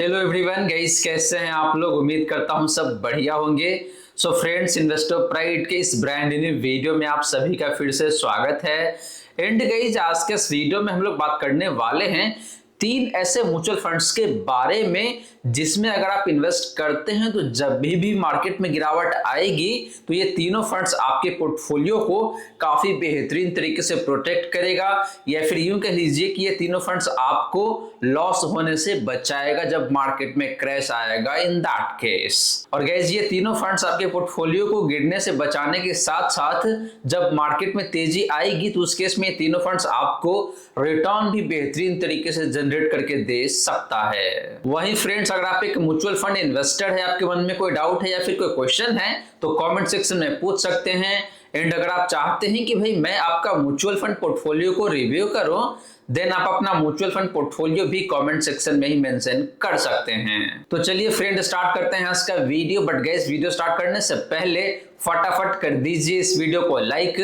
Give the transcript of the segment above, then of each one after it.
Hello everyone guys, कैसे हैं आप लोग। उम्मीद करता हूं सब बढ़िया होंगे। सो फ्रेंड्स, इन्वेस्टर प्राइड के इस ब्रांड न्यू वीडियो में आप सभी का फिर से स्वागत है। एंड गाइस, आज के इस वीडियो में हम लोग बात करने वाले हैं तीन ऐसे म्यूचुअल फंड्स के बारे में जिसमें अगर आप इन्वेस्ट करते हैं तो जब भी मार्केट में गिरावट आएगी तो ये तीनों फंड्स आपके पोर्टफोलियो को काफी बेहतरीन तरीके से प्रोटेक्ट करेगा, या फिर यूं कह लीजिए कि ये तीनों फंड्स आपको लॉस होने से बचाएगा जब मार्केट में क्रैश आएगा इन दैट केस। और गाइस, ये तीनों फंड्स आपके पोर्टफोलियो को गिरने से बचाने के साथ साथ जब मार्केट में तेजी आएगी तो उस केस में ये तीनों फंड्स आपको रिटर्न भी बेहतरीन तरीके से जनरेट करके दे सकता है। वहीं फ्रेंड्स, अगर आप एक म्यूचुअल फंड इन्वेस्टर है, आपके मन में कोई डाउट है या फिर कोई क्वेश्चन है तो कमेंट सेक्शन में पूछ सकते हैं। एंड अगर आप चाहते हैं कि भाई मैं आपका म्यूचुअल फंड पोर्टफोलियो को रिव्यू करूं, देन आप अपना म्यूचुअल फंड पोर्टफोलियो भी कमेंट सेक्शन में ही मेंशन कर सकते हैं। तो चलिए फ्रेंड, स्टार्ट करते हैं आज का video. But guys, video start करने से पहले फटाफट कर दीजिए इस वीडियो को लाइक।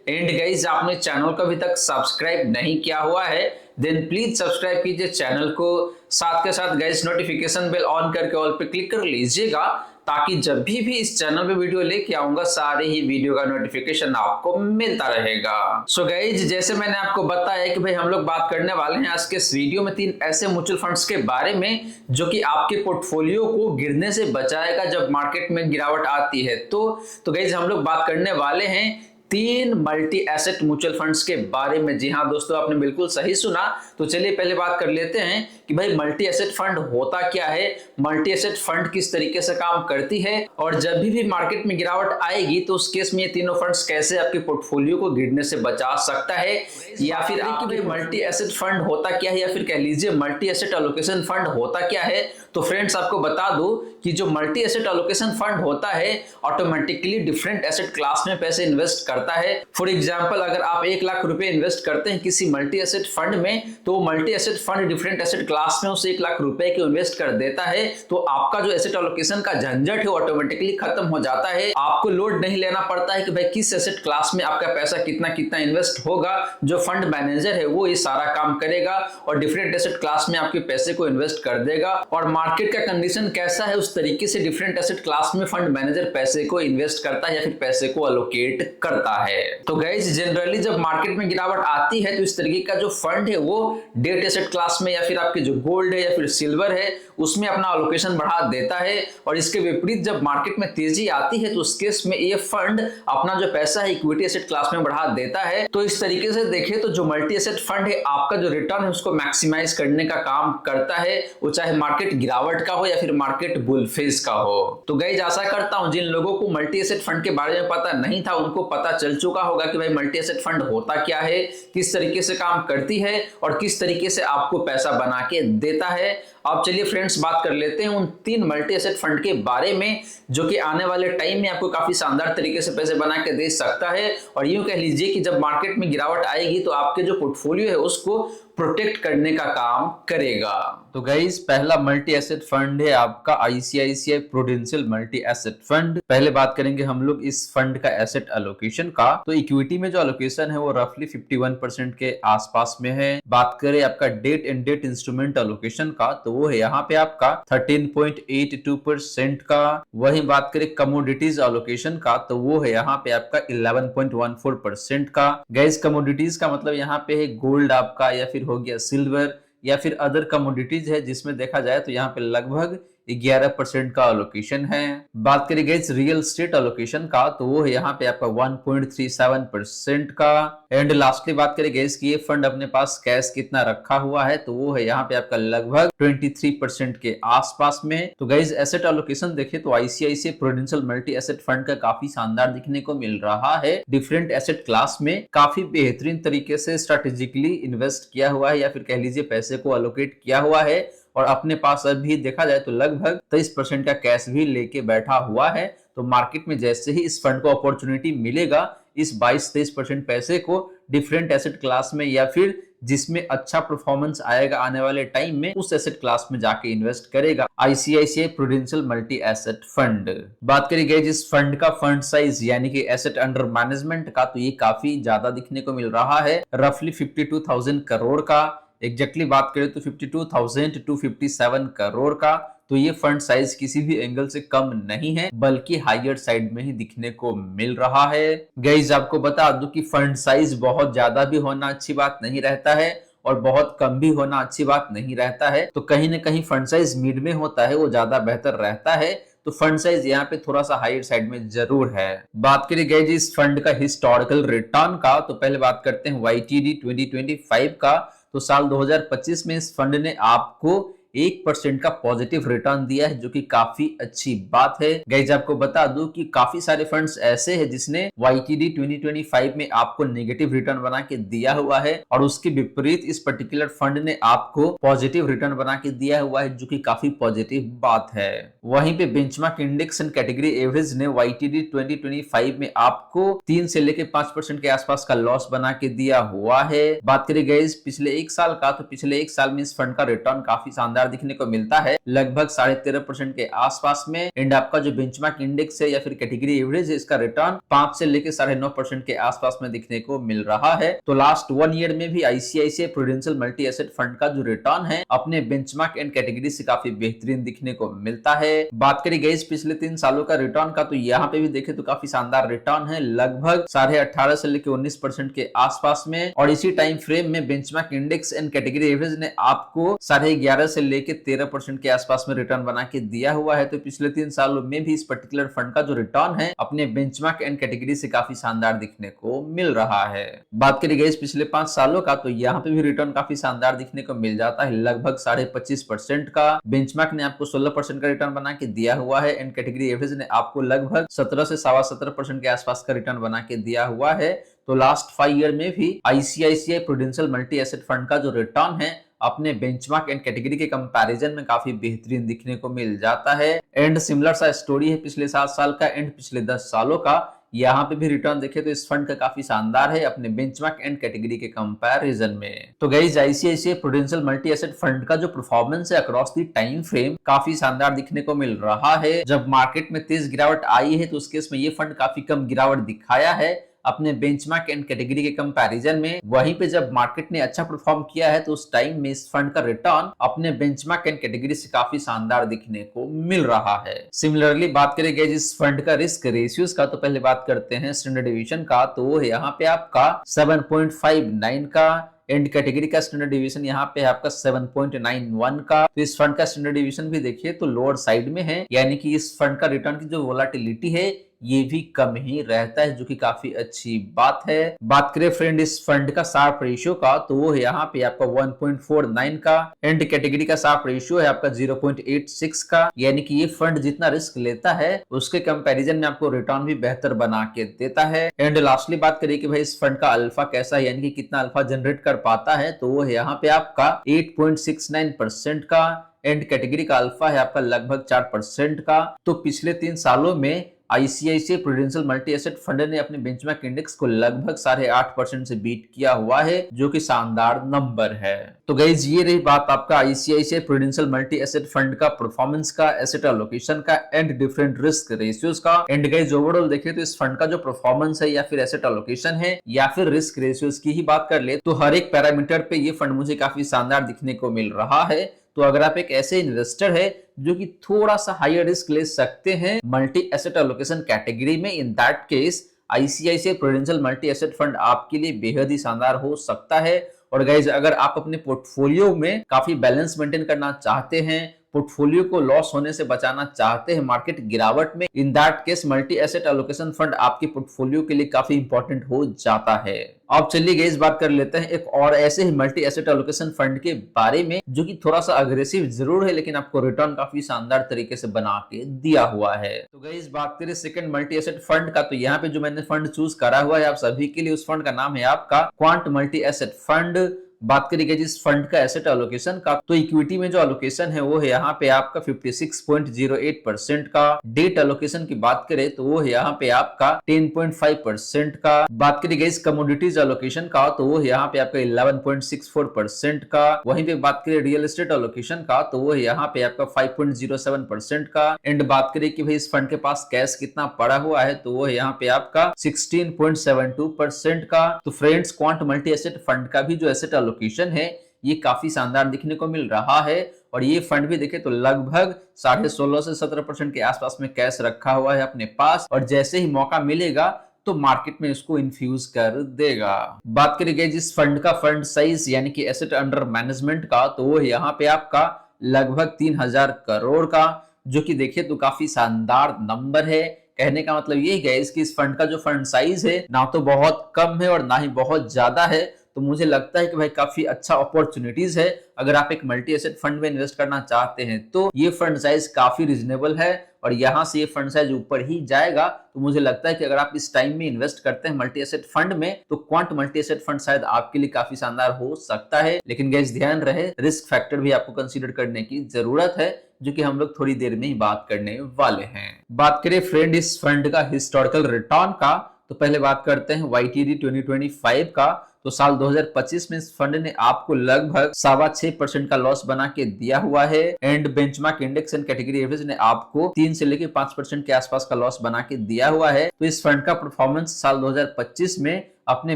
एंड गाइस, आपने चैनल को अभी तक सब्सक्राइब नहीं किया हुआ है देन प्लीज सब्सक्राइब कीजिए चैनल को। साथ के साथ गाइस, नोटिफिकेशन बेल ऑन करके ऑल पे क्लिक कर लीजिएगा ताकि जब भी इस चैनल पे वीडियो लेके आऊंगा सारे ही वीडियो का नोटिफिकेशन आपको मिलता रहेगा। सो गाइज, जैसे मैंने आपको बताया कि भाई हम लोग बात करने वाले हैं आज के इस वीडियो में तीन ऐसे म्यूचुअल फंड्स के बारे में जो कि आपके पोर्टफोलियो को गिरने से बचाएगा जब मार्केट में गिरावट आती है। तो गाइज, हम लोग बात करने वाले हैं तीन मल्टी एसेट म्यूचुअल फंड्स के बारे में। जी हाँ दोस्तों, आपने बिल्कुल सही सुना। तो चलिए पहले बात कर लेते हैं कि भाई मल्टी एसेट फंड होता क्या है, मल्टी एसेट फंड किस तरीके से काम करती है, और जब भी मार्केट में गिरावट आएगी तो उस केस में ये तीनों फंड्स कैसे आपके पोर्टफोलियो को गिरने से बचा सकता है, या फिर कि भाई मल्टी एसेट फंड होता क्या है, या फिर कह लीजिए मल्टी एसेट एलोकेशन फंड होता क्या है। तो फ्रेंड्स, आपको बता दूं कि जो मल्टी एसेट एलोकेशन फंड होता है ऑटोमेटिकली डिफरेंट एसेट क्लास में पैसे इन्वेस्ट करता है। फॉर एग्जांपल, अगर आप 1 लाख रुपए इन्वेस्ट करते हैं किसी मल्टी एसेट फंड में, तो multi asset fund different asset class में उस 1 लाख रुपए के इन्वेस्ट कर देता है। तो आपका जो एसेट एलोकेशन का झंझट है ऑटोमेटिकली खत्म हो जाता है। आपको लोड नहीं लेना पड़ता है कि भाई किस एसेट क्लास में आपका पैसा कितना कितना इन्वेस्ट होगा। जो फंड मैनेजर है वो ये सारा काम करेगा और डिफरेंट एसेट क्लास में आपके पैसे को इन्वेस्ट कर देगा। और मार्केट का कंडीशन कैसा है उस तरीके से डिफरेंट एसेट क्लास में फंड मैनेजर पैसे को इन्वेस्ट करता है या फिर पैसे को अलोकेट करता है। तो गाइस, जनरली जब मार्केट में गिरावट आती है तो इस तरीके का जो फंड है वो डेट एसेट क्लास में या फिर आपके जो गोल्ड है या फिर सिल्वर है उसमें अपना अलोकेशन बढ़ा देता है। और इसके विपरीत जब मार्केट में तेजी आती है तो उस केस में ये फंड अपना जो पैसा है इक्विटी एसेट क्लास में बढ़ा देता है। तो इस तरीके से देखें तो जो मल्टी एसेट फंड है आपका जो रिटर्न है उसको मैक्सिमाइज करने का काम करता है, वो चाहे मार्केट गिरावट का हो या फिर मार्केट बुल फेज का हो। तो गाइस, आशा करता हूं जिन लोगों को मल्टी एसेट फंड के बारे में पता नहीं था उनको पता चल चुका होगा कि भाई मल्टी एसेट फंड होता क्या है, किस तरीके से काम करती है और किस तरीके से आपको पैसा बना के देता है। अब चलिए फ्रेंड्स, बात कर लेते हैं उन तीन मल्टी एसेट फंड के बारे में जो कि आने वाले टाइम में आपको काफी शानदार तरीके से पैसे बना के दे सकता है। और यूं कह लीजिए कि जब मार्केट में गिरावट आएगी तो आपके जो पोर्टफोलियो है उसको प्रोटेक्ट करने का काम करेगा। तो गाइस, पहला मल्टी एसेट फंड है आपका ICICI prudential multi asset fund. पहले बात करेंगे हम लोग इस फंड का एसेट एलोकेशन का। तो इक्विटी में जो एलोकेशन है वो रफली 51% के आसपास में है। बात करें आपका debt and debt instrument allocation का तो वो है यहाँ पे आपका 13.82% का। वहीं बात करें कमोडिटीज एलोकेशन का तो वो है यहाँ पे आपका 11.14% का। गाइस, कमोडिटीज का मतलब यहाँ पे है गोल्ड आपका, या फिर हो गया सिल्वर, या फिर अदर कमोडिटीज है जिसमें देखा जाए तो यहाँ पे लगभग 11% का एलोकेशन है। बात करें गाइस रियल एस्टेट एलोकेशन का तो वो है यहाँ पे आपका 1.37% का। एंड लास्टली बात करें गाइस कि ये फंड अपने पास कैश कितना रखा हुआ है तो वो है यहाँ पे आपका लगभग 23% के आसपास में। तो गाइस, एसेट एलोकेशन देखे तो ICICI prudential multi asset fund का काफी शानदार दिखने को मिल रहा है। डिफरेंट एसेट क्लास में काफी बेहतरीन तरीके से स्ट्रेटेजिकली इन्वेस्ट किया हुआ है या फिर कह लीजिए पैसे को एलोकेट किया हुआ है। और अपने पास अभी देखा जाए तो लगभग 23% का कैश भी लेके बैठा हुआ है। तो मार्केट में जैसे ही इस फंड को अपॉर्चुनिटी मिलेगा इस 22-23% पैसे को डिफरेंट एसेट क्लास में या फिर जिसमें अच्छा परफॉर्मेंस आएगा आने वाले टाइम में उस एसेट क्लास में जाके इन्वेस्ट करेगा ICICI prudential multi asset fund. बात करी गई जिस फंड का फंड साइज यानी कि एसेट अंडर मैनेजमेंट का तो ये काफी ज्यादा दिखने को मिल रहा है, रफली 52,000 करोड़ का। एग्जैक्टली बात करें तो 52,257 करोड़ का। तो ये फंड साइज किसी भी एंगल से कम नहीं है, बल्कि हायर साइड में ही दिखने को मिल रहा है। गाइस आपको बता दूं कि फंड साइज बहुत ज्यादा भी होना अच्छी बात नहीं रहता है और बहुत कम भी होना अच्छी बात नहीं रहता है। तो कहीं ना कहीं फंड साइज मिड में होता है, वो ज्यादा बेहतर रहता है। तो फंड साइज यहाँ पे थोड़ा सा हायर साइड में जरूर है। बात करिए गाइस इस फंड का हिस्टोरिकल रिटर्न का, तो पहले बात करते हैं YTD 2025 का। तो साल 2025 में इस फंड ने आपको 1% का पॉजिटिव रिटर्न दिया है, जो कि काफी अच्छी बात है। गाइस आपको बता दूं कि काफी सारे फंड्स ऐसे हैं जिसने YTD 2025 में आपको नेगेटिव रिटर्न बना के दिया हुआ है, और उसके विपरीत इस पर्टिकुलर फंड ने आपको पॉजिटिव रिटर्न बना के दिया हुआ है, जो कि काफी पॉजिटिव बात है। वहीं पे benchmark index and category average ने YTD 2025 में आपको 3 से लेकर 5% के आसपास का लॉस बना के दिया हुआ है। बात करें गाइस पिछले एक साल का, तो पिछले एक साल में इस फंड का रिटर्न काफी शानदार दिखने को मिलता है, लगभग 13.5% के आसपास में। एंड आपका जो बेंचमार्क इंडेक्स है या फिर कैटेगरी एवरेज है, इसका रिटर्न 5 से लेकर 9.5% के आसपास में दिखने को मिल रहा है। तो लास्ट 1 ईयर में भी ICICI prudential multi asset fund का जो रिटर्न है अपने बेंचमार्क एंड कैटेगरी से काफी बेहतरीन दिखने को मिलता है। बात करें गाइस पिछले 3 सालों का रिटर्न का, तो यहाँ पे भी देखें तो काफी शानदार रिटर्न है, लगभग 18.5 से लेकर 19% के आसपास में। और इसी टाइम फ्रेम में benchmark index and category average ने आपको 11.5 से लेके 13% के आसपास में रिटर्न बना के दिया हुआ है। तो पिछले 3 सालों में भी इस पर्टिकुलर फंड का जो रिटर्न है अपने बेंचमार्क एंड कैटेगरी से काफी शानदार दिखने को मिल रहा है। बात करी गई पिछले 5 सालों का, तो यहाँ पे भी रिटर्न काफी शानदार दिखने को मिल जाता है, लगभग 25.5% का। बेंचमार्क ने आपको 16% का रिटर्न बना के दिया हुआ है, एंड कैटेगरी एवरेज ने आपको लगभग 17 से 17.25% के आसपास का रिटर्न बना के दिया हुआ है। तो लास्ट 5 ईयर में भी ICICI prudential multi asset fund का जो रिटर्न है अपने बेंचमार्क एंड कैटेगरी के कंपैरिजन में काफी बेहतरीन दिखने को मिल जाता है। एंड सिमिलर सा स्टोरी है पिछले 7 साल का एंड पिछले 10 सालों का। यहाँ पे भी रिटर्न देखे तो इस फंड का काफी शानदार है अपने बेंचमार्क एंड कैटेगरी के कंपैरिजन में। तो guys ICICI prudential multi asset fund का जो परफॉर्मेंस है अक्रॉस द टाइम फ्रेम काफी शानदार दिखने को मिल रहा है। जब मार्केट में तेज गिरावट आई है तो उस केस में ये फंड काफी कम गिरावट दिखाया है अपने बेंचमार्क एंड कैटेगरी के कंपैरिजन में। वहीं पे जब मार्केट ने अच्छा परफॉर्म किया है तो उस टाइम में इस फंड का रिटर्न अपने बेंचमार्क एंड कैटेगरी से काफी शानदार दिखने को मिल रहा है। सिमिलरली बात करेंगे जिस फंड का रिस्क रेशियोज का, तो पहले बात करते हैं स्टैंडर्ड डिवीजन का। तो वो यहाँ पे आपका 7.59 का, एंड कैटेगरी का स्टैंडर्ड डिवीजन यहाँ पे आपका 7.91 का। तो इस फंड का स्टैंडर्ड डिवीजन भी देखिए तो लोअर साइड में है, यानी कि इस फंड का रिटर्न की जो वोलेटिलिटी है ये भी कम ही रहता है, जो कि काफी अच्छी बात है। बात करें फ्रेंड इस फंड का शार्प रेशियो का, तो वो है यहाँ पे आपका 1.49 का, एंड कैटेगरी का शार्प रेशियो है आपका 0.86 का, यानी कि ये फंड जितना रिस्क लेता है उसके कंपैरिजन में आपको रिटर्न भी बेहतर बना के देता है। एंड लास्टली बात करिए कि भाई इस फंड का अल्फा कैसा है, यानी कि कितना अल्फा जनरेट कर पाता है, तो वो है यहाँ पे आपका 8.69% का, एंड कैटेगरी का अल्फा है आपका लगभग 4% का। तो पिछले 3 सालों में ICICI prudential multi asset fund ने अपने बेंचमार्क इंडेक्स को लगभग 8.5% से बीट किया हुआ है, जो कि शानदार नंबर है। तो गाइज ये रही बात आपका ICICI prudential multi asset fund का परफॉर्मेंस का, एसेट एलोकेशन का एंड डिफरेंट रिस्क रेशियोज का। एंड गाइज ओवरऑल देखें तो इस फंड का जो परफॉर्मेंस है या फिर एसेट एलोकेशन है या फिर रिस्क रेशियोज की ही बात कर ले तो हर एक पैरामीटर पे ये फंड मुझे काफी शानदार दिखने को मिल रहा है। तो अगर आप एक ऐसे इन्वेस्टर है जो कि थोड़ा सा हायर रिस्क ले सकते हैं मल्टी एसेट एलोकेशन कैटेगरी में, in that case ICICI prudential multi asset fund आपके लिए बेहद ही शानदार हो सकता है। और गाइज अगर आप अपने पोर्टफोलियो में काफी बैलेंस मेंटेन करना चाहते हैं, पोर्टफोलियो को लॉस होने से बचाना चाहते हैं मार्केट गिरावट में, in that case multi asset allocation fund आपके पोर्टफोलियो के लिए काफी इंपॉर्टेंट हो जाता है। अब चलिए गाइस बात कर लेते हैं एक और ऐसे ही मल्टी एसेट एलोकेशन फंड के बारे में जो कि थोड़ा सा अग्रेसिव जरूर है लेकिन आपको रिटर्न काफी शानदार तरीके से बना के दिया हुआ है। तो गाइस बात करें सेकंड मल्टी एसेट फंड का, तो यहाँ पे जो मैंने फंड चूज करा हुआ है आप सभी के लिए, उस फंड का नाम है आपका क्वांट मल्टी एसेट फंड। बात करेंगे जिस फंड का एसेट एलोकेशन का, तो इक्विटी में जो एलोकेशन है वो है यहाँ पे आपका 56.08% का। डेट एलोकेशन की बात करें तो वो है यहाँ पे आपका 10.5% का। बात करेंगे इस कमोडिटीज एलोकेशन का, तो वो है यहाँ पे आपका 11.64% का। वहीं पे बात करें रियल एस्टेट एलोकेशन का, तो वो है यहाँ पे आपका 5.07% का। एंड बात करें कि भाई इस फंड के पास कैश कितना पड़ा हुआ है, तो वो है यहाँ पे आपका 16.72% का। तो friends quant multi asset fund का भी जो एसेट एलोकेशन है ये काफी शानदार दिखने को मिल रहा है। और ये फंड भी देखे तो लगभग 16.5 से 17% के आसपास में कैश रखा हुआ है अपने पास, और जैसे ही मौका मिलेगा तो मार्केट में इसको इन्फ्यूज कर देगा। बात करेंगे जिस फंड का फंड साइज यानी कि एसेट अंडर मैनेजमेंट का, तो वो यहाँ पे आपका लगभग 3000 करोड़ का, जो कि देखिए तो काफी शानदार नंबर है। कहने का मतलब यही है कि इस फंड का जो फंड साइज है ना तो बहुत कम है और ना ही बहुत ज्यादा है। तो मुझे लगता है कि भाई काफी अच्छा अपॉर्चुनिटीज है। अगर आप एक मल्टी एसेट फंड में इन्वेस्ट करना चाहते हैं तो ये फंड साइज काफी रिजनेबल है, और यहाँ से ये फंड साइज ऊपर ही जाएगा। तो मुझे लगता है कि अगर आप इस टाइम में इन्वेस्ट करते हैं मल्टी एसेट फंड में, तो क्वांट मल्टी एसेट फंड शायद आपके लिए काफी शानदार हो सकता है। लेकिन गाइस ध्यान रहे, रिस्क फैक्टर भी आपको कंसीडर करने की जरूरत है, जो कि हम लोग थोड़ी देर में ही बात करने वाले हैं। बात करें फ्रेंड इस फंड का हिस्टोरिकल रिटर्न का, तो पहले बात करते हैं YTD 2025 का। तो साल 2025 में इस फंड ने आपको लगभग 6.25% का लॉस बना के दिया हुआ है, and benchmark index and category average ने आपको 3 से लेकर 5% के आसपास का लॉस बना के दिया हुआ है। तो इस फंड का परफॉर्मेंस साल 2025 में अपने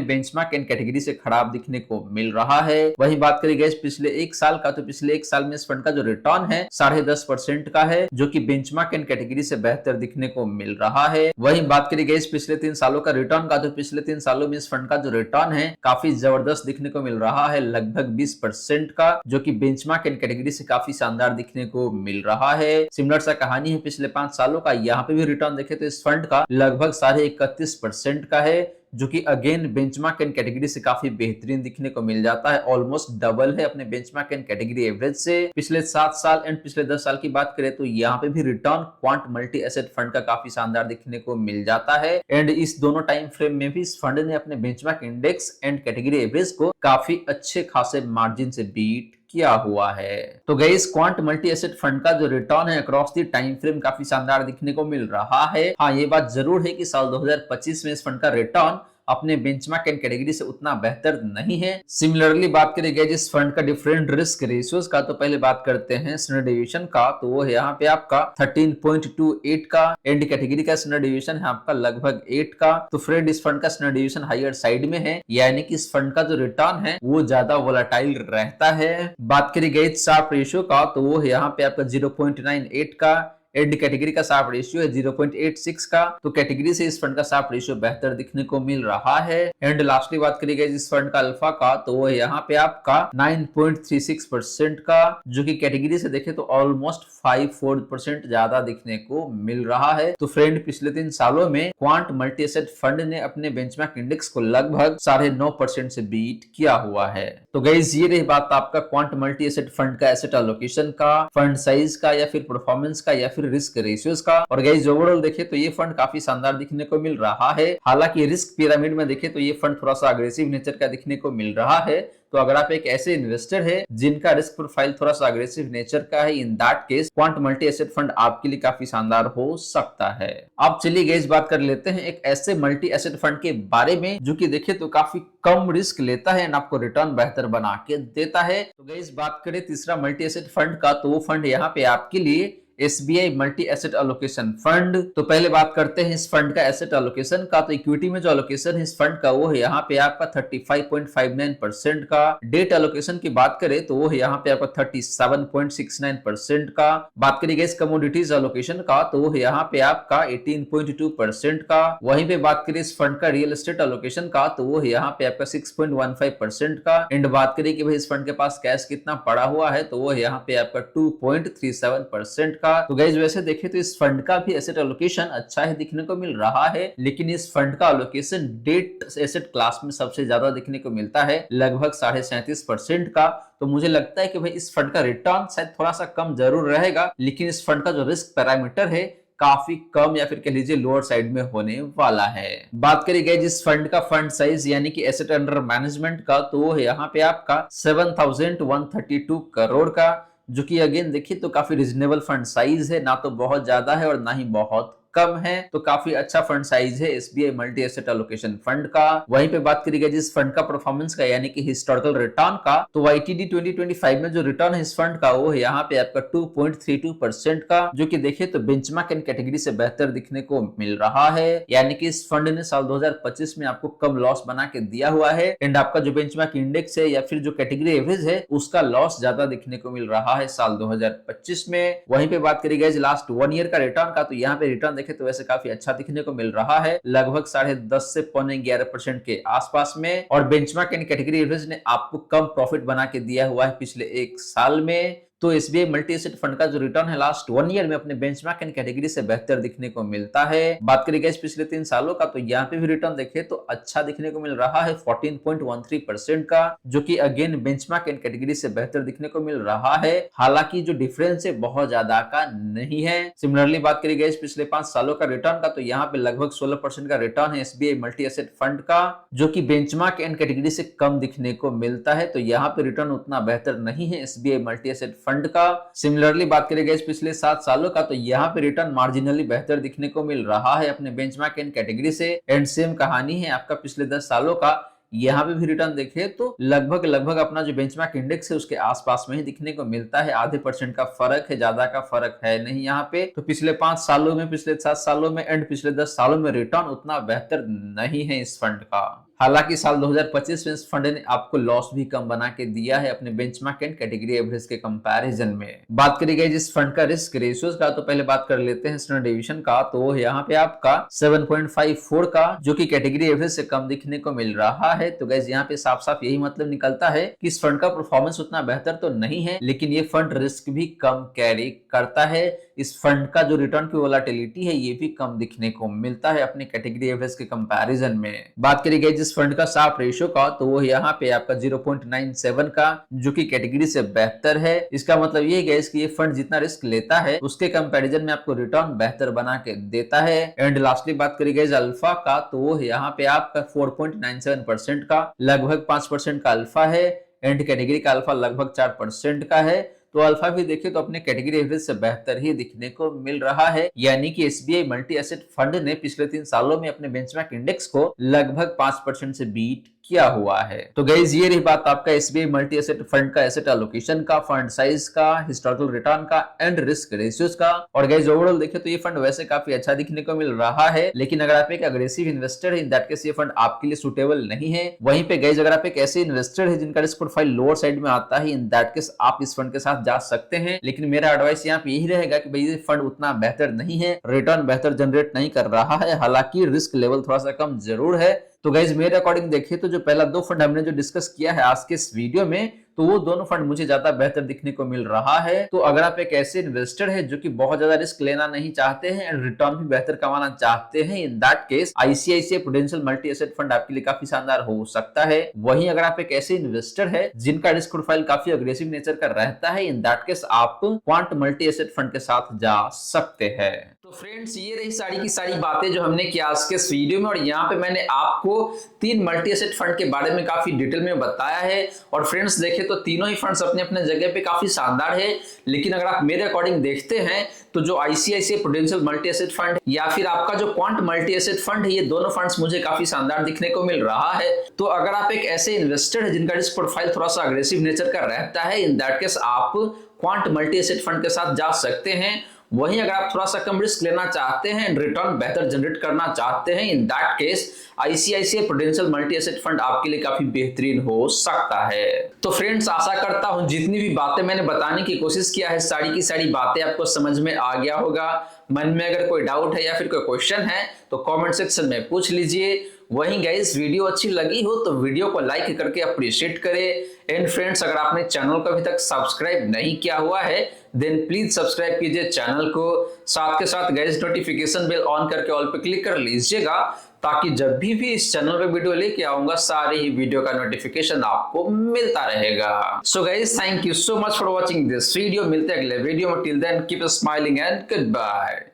बेंचमार्क एंड कैटेगरी से खराब दिखने को मिल रहा है। वहीं बात करी गई पिछले एक साल का, तो पिछले एक साल में इस फंड का जो रिटर्न है 10.5% का है, जो कि बेंचमार्क एंड कैटेगरी से बेहतर दिखने को मिल रहा है। वहीं बात करी गई पिछले 3 सालों का रिटर्न का, तो पिछले 3 सालों में इस फंड का जो रिटर्न है काफी जबरदस्त दिखने को मिल रहा है, लगभग 20% का, जो कि बेंचमार्क एंड कैटेगरी से काफी शानदार दिखने को मिल रहा है। सिमिलर सा कहानी है पिछले 5 सालों का। यहाँ पे भी रिटर्न देखे तो इस फंड का लगभग 31.5% का है, जो कि अगेन बेंचमार्क एंड कैटेगरी से काफी बेहतरीन दिखने को मिल जाता है। ऑलमोस्ट डबल है अपने बेंचमार्क एंड कैटेगरी एवरेज से। पिछले 7 साल एंड पिछले 10 साल की बात करें तो यहाँ पे भी return quant multi asset fund का काफी शानदार दिखने को मिल जाता है, एंड इस दोनों टाइम फ्रेम में भी इस फंड ने अपने benchmark index and category average को काफी अच्छे खासे मार्जिन से बीट किया हुआ है। तो guys quant multi asset fund का जो रिटर्न है अक्रॉस द टाइम फ्रेम काफी शानदार दिखने को मिल रहा है। हाँ, ये बात जरूर है कि साल 2025 में इस फंड का रिटर्न अपने बेंचमार्क एंड कैटेगरी से उतना बेहतर नहीं है। सिमिलरली बात करेंगे जिस फंड का डिफरेंट रिस्क रेशियोज का, तो पहले बात करते हैं स्टैंडर्ड डेविएशन का, तो वो है यहाँ पे आपका 13.28 का, एंड कैटेगरी का स्टैंडर्ड डेविएशन है आपका लगभग 8 का। तो फ्रेंड इस फंड का स्टैंडर्ड डेविएशन हायर साइड में है, यानी कि इस फंड का जो रिटर्न है वो ज्यादा वोलेटाइल रहता है। बात करी गई शार्प रेशियो का, तो वो है यहाँ पे आपका 0.98 का, एंड कैटेगरी का शार्प रेशियो है 0.86 का। तो कैटेगरी से इस फंड का शार्प रेशियो बेहतर दिखने को मिल रहा है। एंड लास्टली बात करी गई इस फंड का अल्फा का, तो वो यहाँ पे आपका 9.36% का, जो कि कैटेगरी से देखे तो ऑलमोस्ट 5-4% ज्यादा दिखने को मिल रहा है। तो फ्रेंड पिछले 3 सालों में क्वांट मल्टी एसेट फंड ने अपने बेंचमार्क इंडेक्स को लगभग 9.5% से बीट किया हुआ है। तो गाइस ये रही बात आपका क्वांट मल्टी एसेट फंड का एसेट एलोकेशन का, फंड साइज का, या फिर परफॉर्मेंस का, या फिर रिस्क रेशियोज का। और गाइस ओवरऑल देखे तो ये फंड काफी शानदार दिखने को मिल रहा है। हालांकि रिस्क पिरामिड में देखे तो ये फंड थोड़ा सा अग्रेसिव नेचर का दिखने को मिल रहा है। तो अगर आप एक ऐसे इन्वेस्टर है जिनका रिस्क प्रोफाइल थोड़ा सा अग्रेसिव नेचर का है, in that case quant multi asset fund आपके लिए काफी शानदार हो सकता है। अब चलिए गाइस बात कर लेते हैं एक ऐसे मल्टी एसेट फंड के बारे में जो कि देखे तो काफी कम रिस्क लेता है एंड आपको रिटर्न बेहतर बना के देता है। तो गाइस बात करें तीसरा मल्टी एसेट फंड का, तो वो फंड यहाँ पे आपके लिए SBI multi asset allocation fund. तो पहले बात करते हैं इस फंड का एसेट एलोकेशन का। तो इक्विटी में जो एलोकेशन है इस फंड का वो है यहाँ पे आपका 35.59% का। डेट एलोकेशन की बात करें तो वो है यहाँ पे आपका 37.69% का। बात करेंगे इस कमोडिटीज एलोकेशन का, तो वो है यहाँ पे आपका 18.2% का। वहीं पे बात करें इस फंड का रियल एस्टेट एलोकेशन का, तो वो है यहाँ पे आपका 6.15% का। एंड बात करें कि भाई इस फंड के पास कैश कितना पड़ा हुआ है, तो वो है यहाँ पे आपका 2.37% का। तो गाइस वैसे देखें तो इस फंड का भी एसेट एलोकेशन अच्छा ही दिखने को मिल रहा है, लेकिन इस फंड का एलोकेशन डेट एसेट क्लास में सबसे ज्यादा दिखने को मिलता है, लगभग 37.5% का। तो मुझे लगता है कि भाई इस फंड का रिटर्न शायद थोड़ा सा कम जरूर रहेगा, लेकिन इस फंड का जो रिस्क पैरामीटर है काफी कम, या फिर कह लीजिए लोअर साइड में होने वाला है। बात करी गई जिस फंड का फंड साइज यानी कि एसेट अंडर मैनेजमेंट का, तो वो है यहाँ पे आपका 7,132 करोड़ का, जो कि अगेन देखिए तो काफी रिजनेबल फंड साइज है, ना तो बहुत ज्यादा है और ना ही बहुत कम है, तो काफी अच्छा फंड साइज है SBI multi asset allocation fund का। वहीं पे बात करी गई जिस फंड का परफॉर्मेंस का यानी कि हिस्टोरिकल रिटर्न का, तो YTD 2025 में जो रिटर्न है इस फंड का वो है यहाँ पे आपका 2.32% का, जो कि देखिए तो बेंचमार्क एंड कैटेगरी से बेहतर दिखने को मिल रहा है। यानी कि इस फंड ने साल 2025 में आपको कम लॉस बना के दिया हुआ है एंड आपका जो बेंचमार्क इंडेक्स है या फिर जो कैटेगरी एवरेज है उसका लॉस ज्यादा दिखने को मिल रहा है साल 2025 में। वहीं पे बात करी गई लास्ट 1 ईयर का रिटर्न का, तो यहाँ पे रिटर्न देखे तो वैसे काफी अच्छा दिखने को मिल रहा है, लगभग 10.5 से 11% के आसपास में। और बेंचमार्क एंड कैटेगरी एवरेज ने आपको कम प्रॉफिट बना के दिया हुआ है पिछले 1 साल में। तो एसबीआई मल्टी एसेट फंड का जो रिटर्न है लास्ट 1 ईयर में अपने बेंचमार्क एंड कैटेगरी से बेहतर दिखने को मिलता है। बात करी गई पिछले 3 सालों का, तो यहाँ पे भी रिटर्न देखे तो अच्छा दिखने को मिल रहा है 14.13% का, जो कि अगेन बेंचमार्क एंड कैटेगरी से बेहतर दिखने को मिल रहा है। हालांकि जो डिफरेंस है बहुत ज्यादा का नहीं है। सिमिलरली बात करी गई पिछले 5 सालों का रिटर्न का, तो यहाँ पे लगभग 16% का रिटर्न है एसबीआई मल्टी एसेट फंड का, जो कि बेंचमार्क एंड कैटेगरी से कम दिखने को मिलता है। तो यहाँ पे रिटर्न उतना बेहतर नहीं है एसबीआई मल्टी एसेट फंड का। सिमिलरली बात करें गई पिछले 7 सालों का, तो यहाँ पे रिटर्न मार्जिनली बेहतर दिखने को मिल रहा है अपने बेंचमार्क एंड कैटेगरी से। एंड सेम कहानी है आपका पिछले 10 सालों का, यहाँ पे भी रिटर्न देखे तो लगभग अपना जो बेंचमार्क इंडेक्स है उसके आसपास में ही दिखने को मिलता है। आधे % का फर्क है, ज्यादा का फर्क है नहीं यहाँ पे। तो पिछले 5 सालों में, पिछले 7 सालों में एंड पिछले 10 सालों में रिटर्न उतना बेहतर नहीं है इस फंड का। हालांकि साल 2025 में इस फंड ने आपको लॉस भी कम बना के दिया है अपने बेंचमार्क एंड कैटेगरी एवरेज के कंपैरिजन में। बात करी गई जिस फंड का रिस्क रेशियोज का, तो पहले बात कर लेते हैं स्टैंडर्ड डेविएशन का, तो यहाँ पे आपका 7.54 का, जो कि कैटेगरी एवरेज से कम दिखने को मिल रहा है। तो गाइस यहाँ पे साफ साफ यही मतलब निकलता है कि इस फंड का परफॉर्मेंस उतना बेहतर तो नहीं है, लेकिन ये फंड रिस्क भी कम कैरी करता है। इस फंड का जो रिटर्न की वोलेटिलिटी है ये भी कम दिखने को मिलता है अपने कैटेगरी एवरेज के कंपैरिजन में। बात करी गई जिस फंड का शार्प रेशियो का, तो वो यहाँ पे आपका 0.97 का, जो कि कैटेगरी से बेहतर है। इसका मतलब ये है कि ये फंड जितना रिस्क लेता है उसके कंपैरिजन में आपको रिटर्न बेहतर बना के देता है। एंड लास्टली बात करी गई अल्फा का, तो वो यहाँ पे आपका 4.97% का, लगभग 5% का अल्फा है। एंड कैटेगरी का अल्फा लगभग 4% का है। तो अल्फा भी देखें तो अपने कैटेगरी एवरेज से बेहतर ही दिखने को मिल रहा है। यानी कि एसबीआई मल्टी एसेट फंड ने पिछले 3 सालों में अपने बेंचमार्क इंडेक्स को लगभग 5% से बीट किया हुआ है। तो गाइस ये रही बात आपका एसबीआई मल्टी एसेट फंड का एसेट एलोकेशन का, फंड साइज का, हिस्टोरिकल रिटर्न का एंड रिस्क रेशियोज का। और गाइस ओवरऑल देखें तो ये फंड वैसे काफी अच्छा दिखने को मिल रहा है, लेकिन अगर आप एक अग्रेसिव इन्वेस्टर है इन दैट केस ये फंड आपके लिए सुटेबल नहीं है। वहीं पे गाइस अगर आप एक ऐसे इन्वेस्टर है जिनका रिस्क प्रोफाइल लोअर साइड में आता है, इन दैट केस आप इस फंड के साथ जा सकते हैं। लेकिन मेरा एडवाइस यहाँ पे यही रहेगा कि भाई ये फंड उतना बेहतर नहीं है, रिटर्न बेहतर जनरेट नहीं कर रहा है, हालांकि रिस्क लेवल थोड़ा सा कम जरूर है। तो गाइज मेरे अकॉर्डिंग देखिए तो जो पहला 2 फंड हमने जो डिस्कस किया है आज के इस वीडियो में, तो वो दोनों फंड मुझे ज्यादा बेहतर दिखने को मिल रहा है। तो अगर आप एक ऐसे इन्वेस्टर है जो कि बहुत ज्यादा रिस्क लेना नहीं चाहते हैं एंड रिटर्न भी बेहतर कमाना चाहते हैं, in that case ICICI prudential multi asset fund आपके लिए काफी शानदार हो सकता है। वहीं अगर आप एक ऐसे इन्वेस्टर है जिनका रिस्क प्रोफाइल काफी अग्रेसिव नेचर का रहता है, इन दैट केस आप क्वांट मल्टी एसेट फंड के साथ जा सकते हैं। तो फ्रेंड्स ये रही सारी की सारी बातें जो हमने की आज के इस वीडियो में, और यहाँ पे मैंने आपको 3 मल्टी एसेट फंड के बारे में काफी डिटेल में बताया है। और फ्रेंड्स देखे तो तीनों ही फंड्स अपने अपने जगह पे काफी शानदार है, लेकिन अगर आप मेरे अकॉर्डिंग देखते हैं तो जो ICICI prudential multi asset fund या फिर आपका जो क्वांट मल्टी एसेट फंड है, ये दोनों फंड्स मुझे काफी शानदार दिखने को मिल रहा है। तो अगर आप एक ऐसे इन्वेस्टर है जिनका रिस्क प्रोफाइल थोड़ा सा अग्रेसिव नेचर का रहता है, इन दैट केस आप क्वांट मल्टी एसेट फंड के साथ जा सकते हैं। वहीं अगर आप थोड़ा सा कम रिस्क लेना चाहते हैं एंड रिटर्न बेहतर जनरेट करना चाहते हैं, in that case ICICI prudential multi asset fund आपके लिए काफी बेहतरीन हो सकता है। तो फ्रेंड्स आशा करता हूं जितनी भी बातें मैंने बताने की कोशिश किया है, सारी की सारी बातें आपको समझ में आ गया होगा। मन में अगर कोई डाउट है या फिर कोई क्वेश्चन है तो कमेंट सेक्शन में पूछ लीजिए। वहीं गाइस वीडियो अच्छी लगी हो तो वीडियो को लाइक करके अप्रिशिएट करें। एंड फ्रेंड्स अगर आपने चैनल को अभी तक सब्सक्राइब नहीं किया हुआ है देन प्लीज सब्सक्राइब कीजिए चैनल को। साथ के साथ गाइस नोटिफिकेशन बेल ऑन करके ऑल पे क्लिक कर लीजिएगा, ताकि जब भी इस चैनल पे वीडियो लेके आऊंगा सारे ही वीडियो का नोटिफिकेशन आपको मिलता रहेगा। So guys thank you so much for watching this video. मिलते हैं अगले वीडियो में, till then keep smiling and good bye.